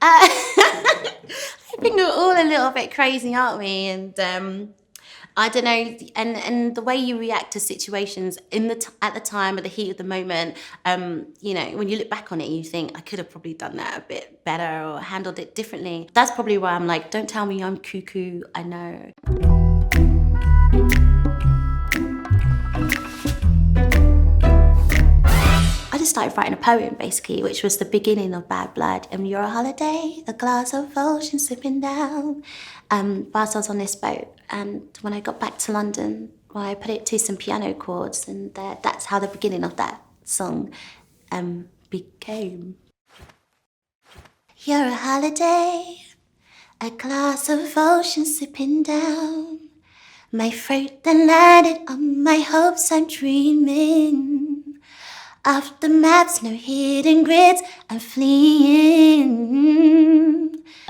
I think we're all a little bit crazy, aren't we? And I don't know, and the way you react to situations at the time, at the heat of the moment, when you look back on it, you think I could have probably done that a bit better or handled it differently. That's probably why I'm like, don't tell me I'm cuckoo. I know. I just started writing a poem, basically, which was the beginning of Bad Blood. And you're a holiday, a glass of ocean sipping down. Whilst I was on this boat. And when I got back to London, well, I put it to some piano chords, and that's how the beginning of that song became. You're a holiday, a glass of ocean sipping down. My fruit that landed on my hopes, I'm dreaming. Off the maps, no hidden grids, I'm fleeing.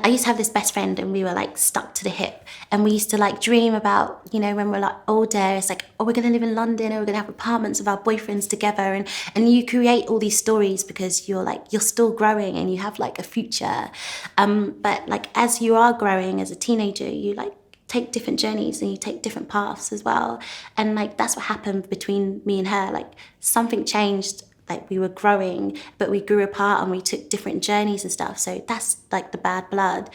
I used to have this best friend and we were like stuck to the hip. And we used to like dream about, when we're like older, it's like, oh, we're gonna live in London and we're gonna have apartments with our boyfriends together. And you create all these stories because you're still growing and you have like a future. But like as you are growing as a teenager, you like take different journeys and you take different paths as well. And like that's what happened between me and her. Like something changed, like we were growing, but we grew apart and we took different journeys and stuff. So that's like the bad blood.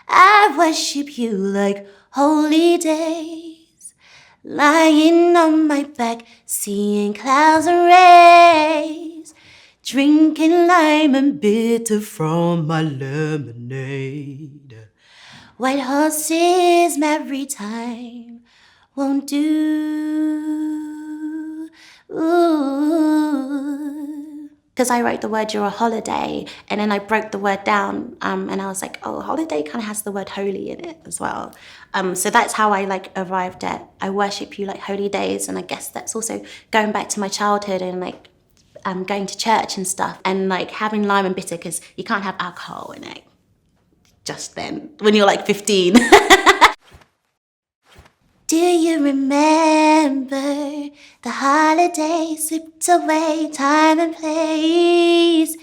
I worship you like holy days, lying on my back, seeing clouds and rays, drinking lime and bitter from my lemonade. White horses every time won't do. Because I wrote the word "you're a holiday," and then I broke the word down, and I was like, oh, holiday kind of has the word holy in it as well. So that's how I like arrived at I worship you like holy days, and I guess that's also going back to my childhood and like going to church and stuff, and like having lime and bitter because you can't have alcohol in it. Just then, when you're like 15. Do you remember the holiday slipped away, time and place?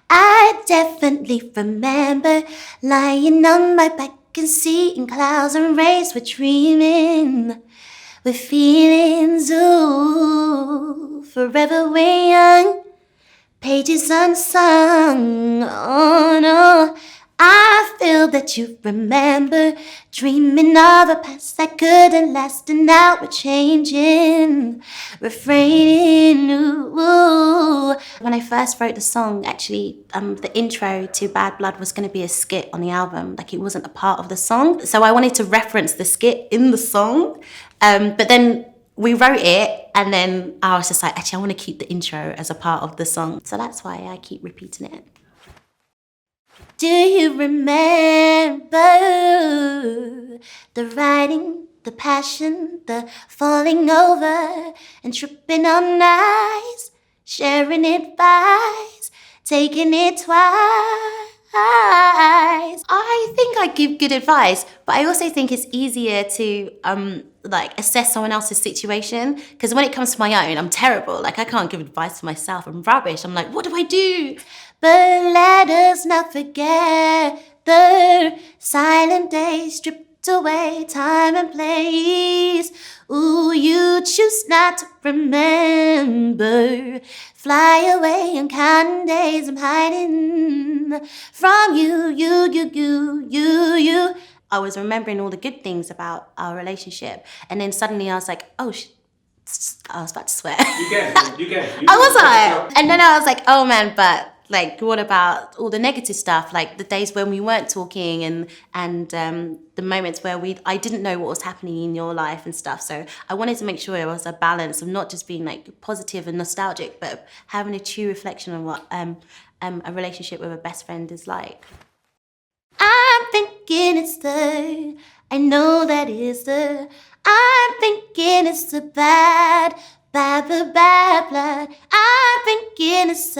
I definitely remember lying on my back and seeing clouds and rays. We're dreaming with feelings, ooh, forever we're young, pages unsung, oh no. I feel that you remember dreaming of a past that couldn't last, and now we're changing, refraining. Ooh. When I first wrote the song, actually, the intro to Bad Blood was going to be a skit on the album. Like it wasn't a part of the song, so I wanted to reference the skit in the song. But then we wrote it, and then I was just like, actually, I want to keep the intro as a part of the song. So that's why I keep repeating it. Do you remember the writing, the passion, the falling over and tripping on ice, sharing advice, taking it twice? I think I give good advice, but I also think it's easier to assess someone else's situation, because when it comes to my own, I'm terrible. Like I can't give advice to myself. I'm rubbish. I'm like, what do I do? But let us not forget the silent days stripped away, time and place. Ooh, you choose not to remember. Fly away and counting days I'm hiding from you. I was remembering all the good things about our relationship, and then suddenly I was like, oh, I was about to swear. You can. I was like, and then I was like, oh man, but like, what about all the negative stuff? Like the days when we weren't talking, and the moments where I didn't know what was happening in your life and stuff. So I wanted to make sure it was a balance of not just being like positive and nostalgic, but having a true reflection on what a relationship with a best friend is like. I'm thinking I know that it's I'm thinking it's the bad blood. I'm thinking it's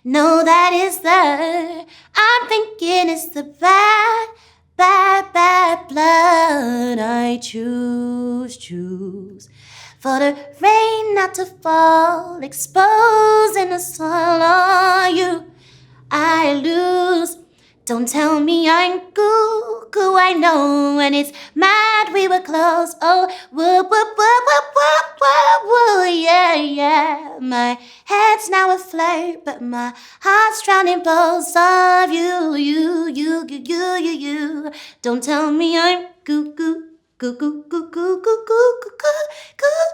no, that is I'm thinking it's the bad blood. I choose for the rain not to fall, exposing the soul on you. I lose Don't tell me I'm cuckoo, I know when it's mad we were close. Oh, woo, woo, woo, woo, woo, woo, woo, yeah, yeah. My head's now afloat, but my heart's drowning both of you. Don't tell me I'm cuckoo, cuckoo, cuckoo, cuckoo, cuckoo, cuckoo.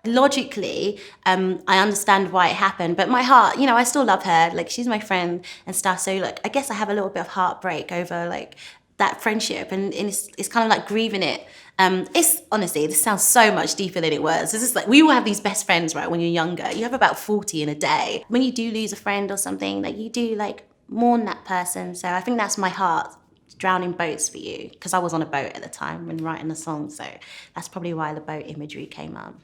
Logically, I understand why it happened, but my heart, I still love her. Like, she's my friend and stuff. So, like, I guess I have a little bit of heartbreak over like that friendship, and it's kind of like grieving it. It's honestly, this sounds so much deeper than it was. It's just like we all have these best friends, right? When you're younger, you have about 40 in a day. When you do lose a friend or something, like you do like mourn that person. So I think that's my heart drowning boats for you, because I was on a boat at the time when writing the song, so that's probably why the boat imagery came up.